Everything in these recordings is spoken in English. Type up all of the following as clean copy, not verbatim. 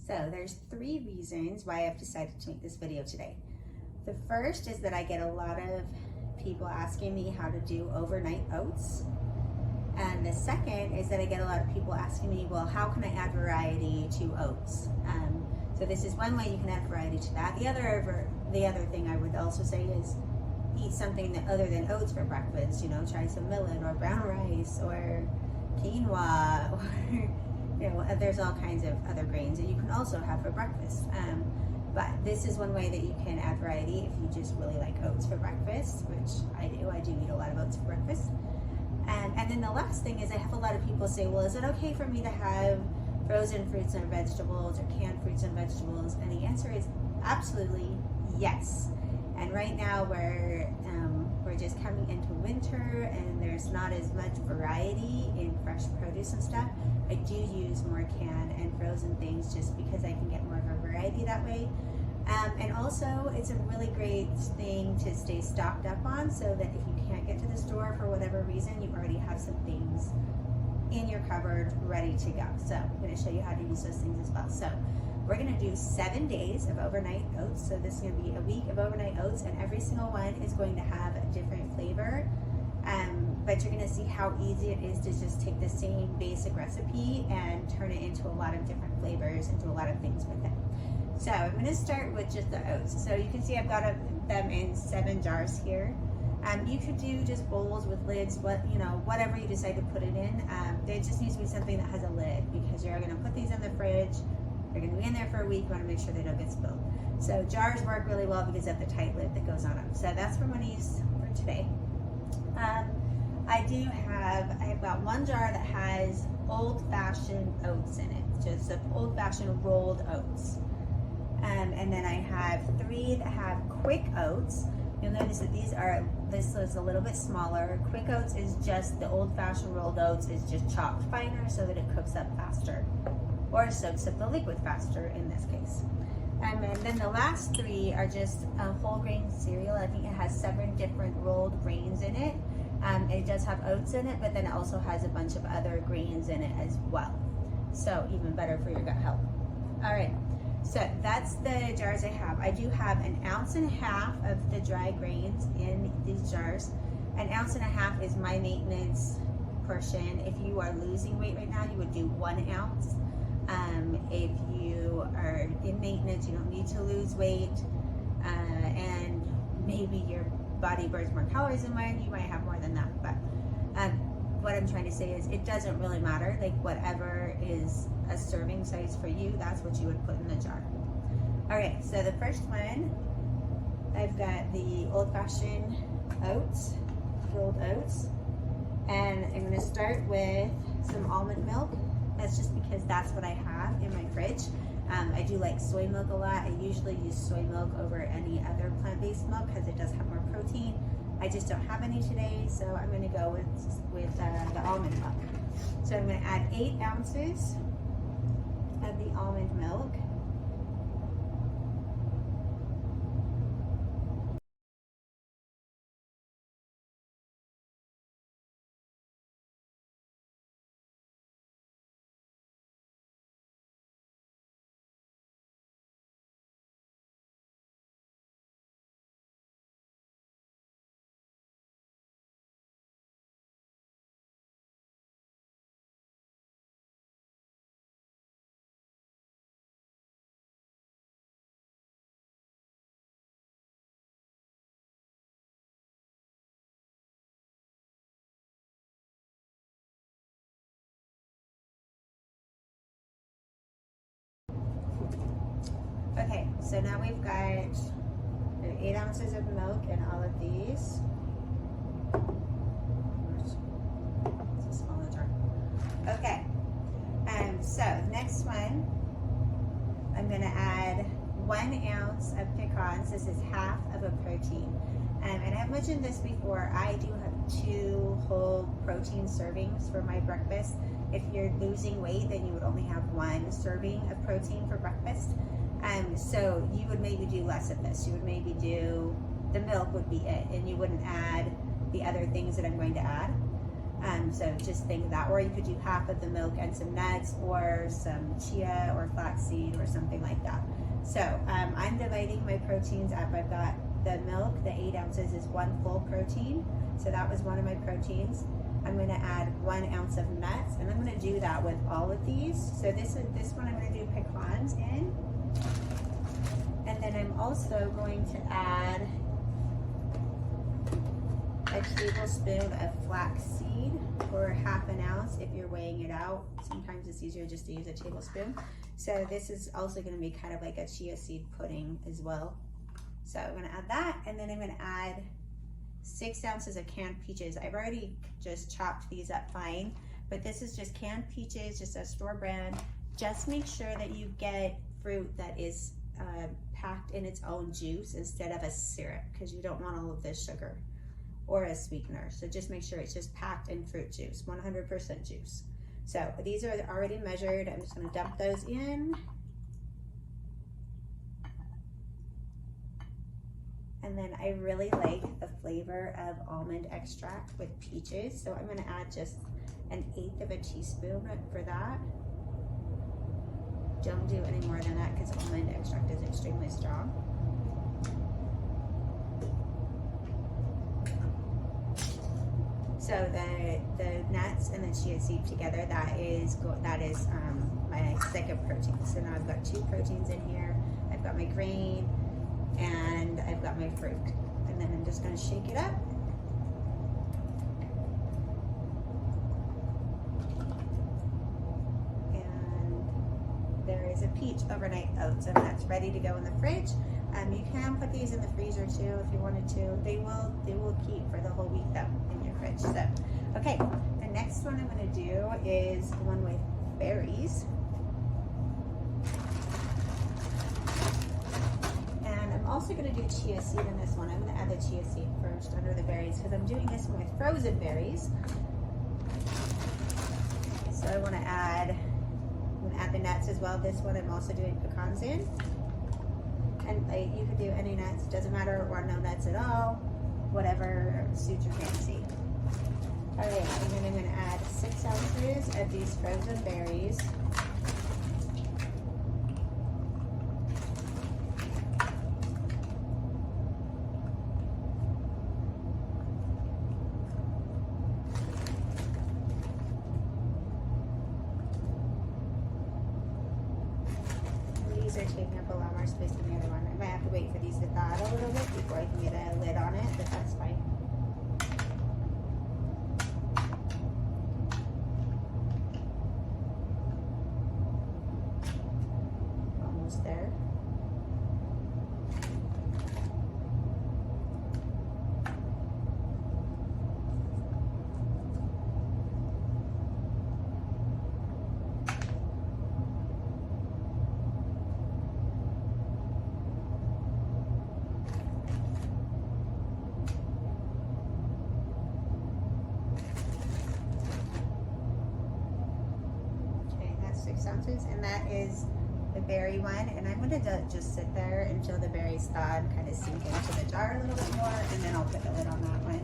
So there's 3 reasons why I've decided to make this video today. The first is that I get a lot of people asking me how to do overnight oats. And the second is that I get a lot of people asking me, well, how can I add variety to oats? So this is one way you can add variety to that. The other thing I would also say is eat something that other than oats for breakfast. Try some millet or brown rice or quinoa, or there's all kinds of other grains that you can also have for breakfast. But this is one way that you can add variety if you just really like oats for breakfast, which I do. I do eat a lot of oats for breakfast. And then the last thing is I have a lot of people say, well, is it okay for me to have frozen fruits and vegetables or canned fruits and vegetables? And the answer is absolutely yes. And right now we're just coming into winter and there's not as much variety in fresh produce and stuff. I do use more canned and frozen things just because I can get more of a variety that way. And also it's a really great thing to stay stocked up on, so that if you can't get to the store for whatever reason, you already have some things in your cupboard ready to go. So I'm going to show you how to use those things as well. So we're going to do 7 days of overnight oats. So this is going to be a week of overnight oats, and every single one is going to have a different flavor. But you're going to see how easy it is to just take the same basic recipe and turn it into a lot of different flavors and do a lot of things with it. So I'm going to start with just the oats. So you can see I've got them in 7 jars here. You could do just bowls with lids, whatever you decide to put it in. There just needs to be something that has a lid, because you're going to put these in the fridge. They're going to be in there for a week. You want to make sure they don't get spilled. So jars work really well because of the tight lid that goes on them. So that's what I'm going to use for today. I've got 1 jar that has old-fashioned oats in it, just old-fashioned rolled oats. And then I have 3 that have quick oats. You'll notice that this is a little bit smaller. Quick oats is just the old-fashioned rolled oats is just chopped finer so that it cooks up faster, or soaks up the liquid faster in this case. And then the last 3 are just a whole grain cereal. I think it has 7 different rolled grains in it. It does have oats in it, but then it also has a bunch of other grains in it as well. So even better for your gut health. All right, so that's the jars I have. I do have 1.5 ounces of the dry grains in these jars. 1.5 ounces is my maintenance portion. If you are losing weight right now, you would do 1 ounce. If you are in maintenance, you don't need to lose weight, and maybe your body burns more calories than mine, you might have more than that. But what I'm trying to say is it doesn't really matter. Like, whatever is a serving size for you, that's what you would put in the jar. All right, so the first one, I've got the old-fashioned oats, rolled oats, and I'm going to start with some almond milk. That's just because that's what I have in my fridge. I do like soy milk a lot. I usually use soy milk over any other plant-based milk because it does have more protein. I just don't have any today, so I'm going to go with the almond milk. So I'm going to add 8 ounces of the almond milk. Okay, so now we've got 8 ounces of milk in all of these. It's a smaller jar. Okay, so next one, I'm going to add 1 ounce of pecans. This is half of a protein. And I've mentioned this before, I do have 2 whole protein servings for my breakfast. If you're losing weight, then you would only have 1 serving of protein for breakfast. So you would maybe do less of this. You would maybe do, the milk would be it, and you wouldn't add the other things that I'm going to add. So just think of that, or you could do half of the milk and some nuts or some chia or flaxseed or something like that. So I'm dividing my proteins up. I've got the milk, the 8 ounces is 1 full protein. So that was one of my proteins. I'm gonna add 1 ounce of nuts, and I'm gonna do that with all of these. So this one I'm gonna do pecans in. And then I'm also going to add a tablespoon of flaxseed, or half an ounce if you're weighing it out. Sometimes it's easier just to use a tablespoon. So this is also gonna be kind of like a chia seed pudding as well. So I'm gonna add that, and then I'm gonna add 6 ounces of canned peaches. I've already just chopped these up fine, but this is just canned peaches, just a store brand. Just make sure that you get fruit that is packed in its own juice instead of a syrup, because you don't want all of this sugar or a sweetener. So just make sure it's just packed in fruit juice, 100% juice. So these are already measured. I'm just gonna dump those in. And then I really like the flavor of almond extract with peaches. So I'm gonna add just 1/8 of a teaspoon for that. Don't do any more than that because almond extract is extremely strong. So the nuts and the chia seed together, that is my second protein. So now I've got 2 proteins in here. I've got my grain and I've got my fruit. And then I'm just gonna shake it up. And there is a peach overnight oats, and that's ready to go in the fridge. You can put these in the freezer too if you wanted to. They will keep for the whole week though in your fridge. So, okay, the next one I'm gonna do is the one with berries. And I'm also gonna do chia seed in this one. I'm gonna add the chia seed first under the berries because I'm doing this one with frozen berries. So I'm gonna add the nuts as well. This one I'm also doing pecans in. And you could do any nuts, doesn't matter, or no nuts at all, whatever suits your fancy. All right, and then I'm gonna add 6 ounces of these frozen berries. These are taking up a lot more space than the other one. I might have to wait for these to thaw a little bit before I can get a lid on it, but that's fine. Almost there. Ounces, and that is the berry one, and I'm going to just sit there until the berries thaw and kind of sink into the jar a little bit more, and then I'll put the lid on that one.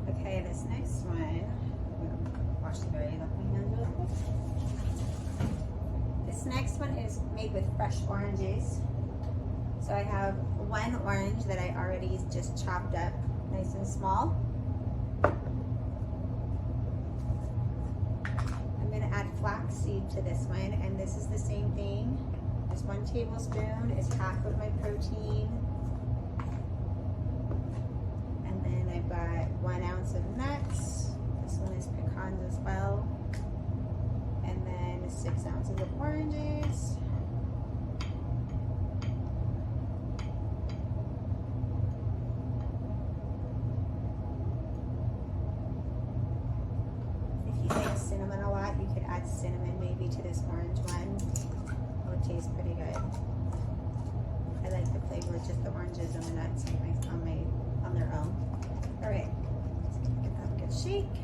Okay, this next one, I'm going to wash the berries off my hands real quick. This next one is made with fresh oranges. So I have 1 orange that I already just chopped up nice and small. Flaxseed to this one, and this is the same thing. Just 1 tablespoon is half of my protein. And then I've got 1 ounce of nuts. This one is pecans as well. And then 6 ounces of oranges. Cinnamon a lot, you could add cinnamon maybe to this orange one. It would taste pretty good. I like the flavor of just the oranges and the nuts on their own. All right, let's give that a good shake.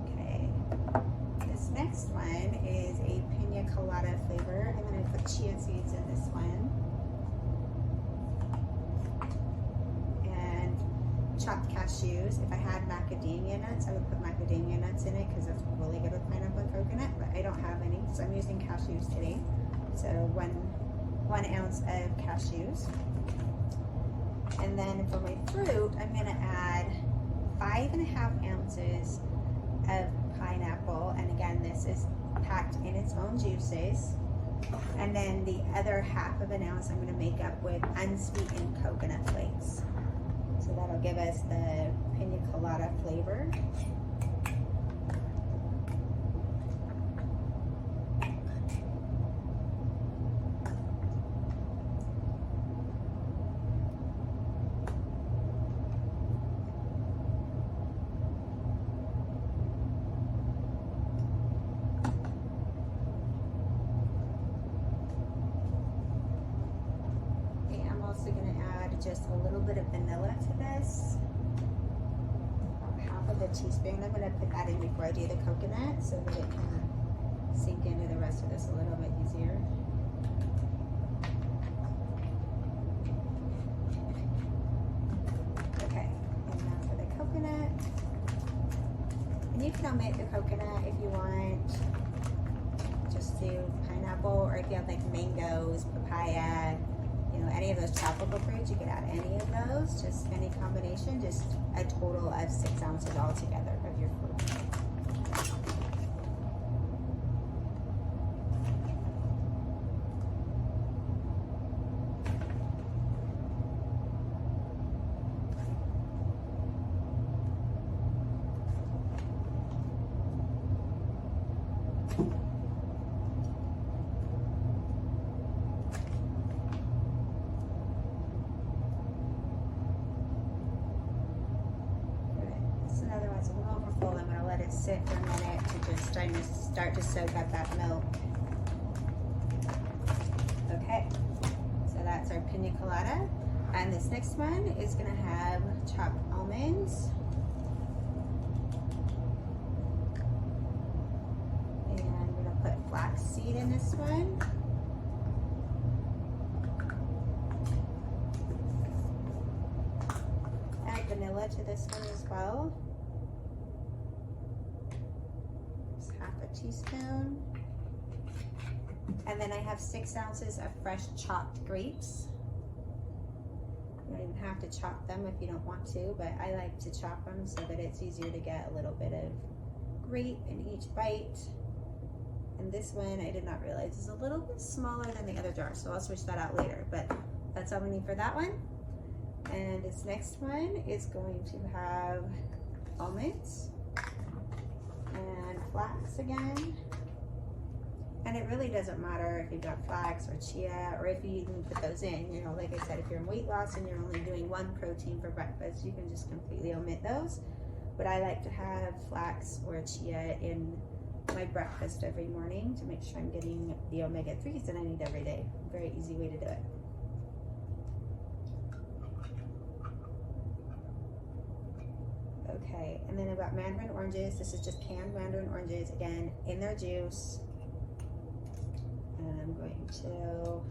Okay, this next one is a pina colada flavor. I'm chia seeds in this one. And chopped cashews. If I had macadamia nuts, I would put macadamia nuts in it because that's really good with pineapple and coconut, but I don't have any, so I'm using cashews today. So one ounce of cashews. And then for my fruit, I'm gonna add 5.5 ounces of pineapple, and again, this is packed in its own juices. And then the other 1/2 ounce I'm going to make up with unsweetened coconut flakes. So that'll give us the pina colada flavor. Just a little bit of vanilla to this, about 1/2 teaspoon. I'm going to put that in before I do the coconut so that it can sink into the rest of this a little bit easier. Okay, and now for the coconut. And you can omit the coconut if you want. Just do pineapple, or if you have like mangoes, papaya, you know, any of those tropical fruits, you could add any of those, just any combination, just a total of 6 ounces altogether of your fruit. Sit for a minute to just start to soak up that milk. Okay, so that's our pina colada. And this next one is gonna have chopped almonds. And I'm gonna put flax seed in this one. Add vanilla to this one as well. 1/2 teaspoon. And then I have 6 ounces of fresh chopped grapes. You don't even have to chop them if you don't want to, but I like to chop them so that it's easier to get a little bit of grape in each bite. And this one, I did not realize, is a little bit smaller than the other jar, so I'll switch that out later, but that's all we need for that one. And this next one is going to have almonds and flax again. And it really doesn't matter if you've got flax or chia, or if you even put those in. You know, like I said, if you're in weight loss and you're only doing one protein for breakfast, you can just completely omit those. But I like to have flax or chia in my breakfast every morning to make sure I'm getting the omega-3s that I need every day. Very easy way to do it. Okay, and then I've got mandarin oranges. This is just canned mandarin oranges, again, in their juice. And I'm going to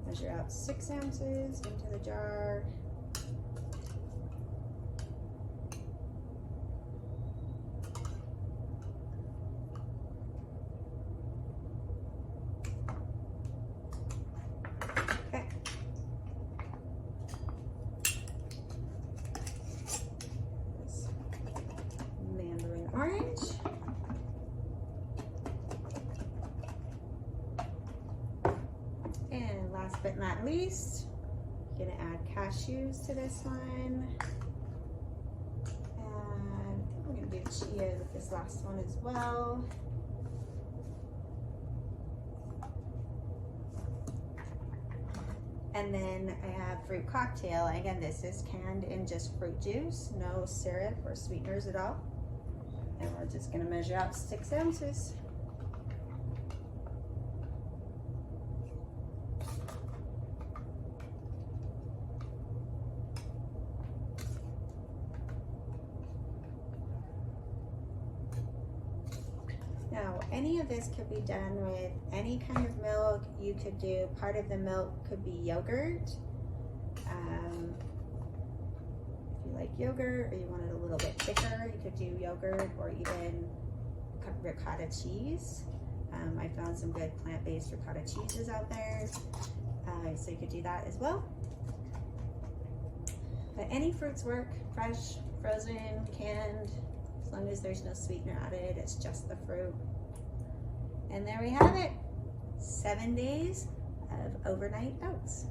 measure out 6 ounces into the jar. Orange. And last but not least, I'm gonna add cashews to this one. And I think we're gonna do chia with this last one as well. And then I have fruit cocktail. Again, this is canned in just fruit juice, no syrup or sweeteners at all. And we're just gonna measure out 6 ounces. Now, any of this could be done with any kind of milk. You could do, part of the milk could be yogurt. If you like yogurt or you want it a little bit thicker, you could do yogurt or even ricotta cheese. I found some good plant-based ricotta cheeses out there, so you could do that as well. But any fruits work, fresh, frozen, canned, as long as there's no sweetener added, it's just the fruit. And there we have it, 7 days of overnight oats.